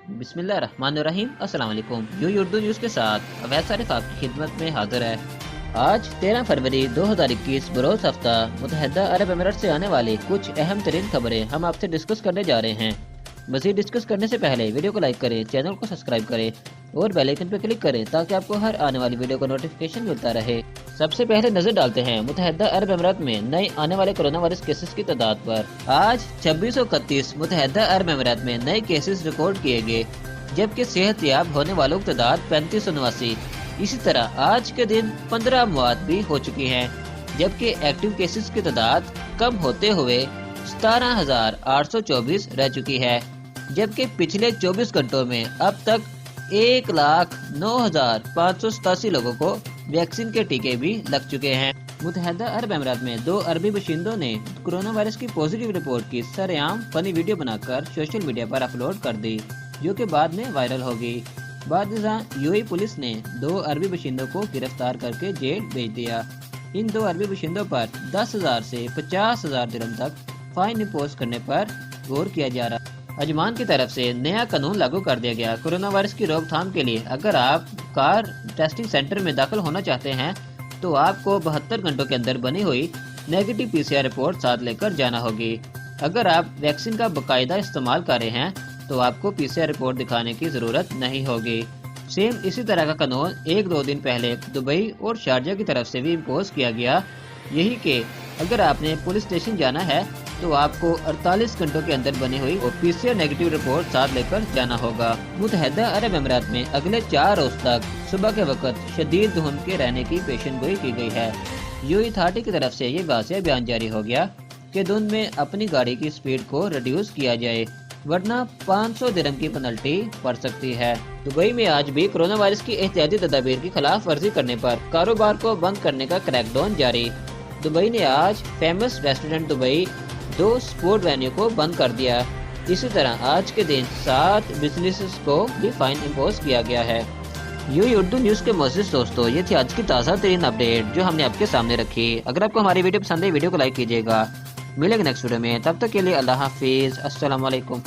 बिस्मिल्लाहिर्रहमानिर्रहीम। अस्सलाम वालेकुम। यूएई उर्दू न्यूज़ के साथ अवैस आपकी खिदमत में हाजिर है। आज 13 फरवरी 2021 बरोज़ हफ्ता मुतहदा अरब अमीरात से आने वाली कुछ अहम तरीन खबरें हम आपसे डिस्कस करने जा रहे हैं। मज़ीद डिस्कस करने से पहले वीडियो को लाइक करें, चैनल को सब्सक्राइब करें और बेल आइकन पर क्लिक करें ताकि आपको हर आने वाली वीडियो का नोटिफिकेशन मिलता रहे। सबसे पहले नजर डालते हैं मुतहदा अरब अमीरात में नए आने वाले कोरोना वायरस केसेस की तादाद पर। आज 2631 मुतहदा अरब अमीरात में नए केसेस रिकॉर्ड किए गए, जबकि सेहतयाब होने वालों की तादाद 3579। इसी तरह आज के दिन 15 मौत भी हो चुकी हैं, जबकि एक्टिव केसेस की तादाद कम होते हुए 17,824 रह चुकी है। जबकि पिछले 24 घंटों में अब तक 1,09,587 लोगों को वैक्सीन के टीके भी लग चुके हैं। मुतहदा अरब अमीरात में 2 अरबी बाशिंदों ने कोरोना वायरस की पॉजिटिव रिपोर्ट की सरेआम फनी वीडियो बनाकर सोशल मीडिया पर अपलोड कर दी, जो कि बाद में वायरल हो गई। बाद यूएई पुलिस ने 2 अरबी बाशिंदों को गिरफ्तार करके जेल भेज दिया। इन 2 अरबी बाशिंदों पर 10,000 से 50,000 दिरहम तक फाइन इम्पोज करने पर गौर किया जा रहा है। अजमान की तरफ से नया कानून लागू कर दिया गया। कोरोना वायरस की रोकथाम के लिए अगर आप कार टेस्टिंग सेंटर में दाखिल होना चाहते हैं तो आपको 72 घंटों के अंदर बनी हुई नेगेटिव पीसीआर रिपोर्ट साथ लेकर जाना होगी। अगर आप वैक्सीन का बाकायदा इस्तेमाल कर रहे हैं तो आपको पीसीआर रिपोर्ट दिखाने की जरूरत नहीं होगी। सेम इसी तरह का कानून 1-2 दिन पहले दुबई और शारजा की तरफ से भी इम्पोज किया गया, यही कि अगर आपने पुलिस स्टेशन जाना है तो आपको 48 घंटों के अंदर बनी हुई और पीसीआर नेगेटिव रिपोर्ट साथ लेकर जाना होगा। मुतहदा अरब अमीरात में अगले 4 रोज तक सुबह के वक्त शदीद धुंध के रहने की पेशनगोई की गई है। यूएई अथॉरिटी की तरफ से ये वाज़ेह बयान जारी हो गया कि धुंध में अपनी गाड़ी की स्पीड को रिड्यूस किया जाए, वरना 500 दिरहम की पेनल्टी पड़ सकती है। दुबई में आज भी कोरोना वायरस की एहतियाती तदाबीर की खिलाफ वर्जी करने पर कारोबार को बंद करने का क्रैकडाउन जारी। दुबई ने आज famous restaurant Dubai 2 sport venue को बंद कर दिया। इसी तरह आज के दिन 7 बिजनेसेस को भी फाइन इम्पोज किया गया है। यूएई उर्दू न्यूज़ के मोअज़्ज़िज़ दोस्तों, ये थी आज की ताज़ा तरीन अपडेट जो हमने आपके सामने रखी। अगर आपको हमारी वीडियो पसंद है, वीडियो को लाइक कीजिएगा। मिलेंगे नेक्स्ट वीडियो में, तब तक के लिए अल्लाह हाफिज़। अस्सलाम वालेकुम।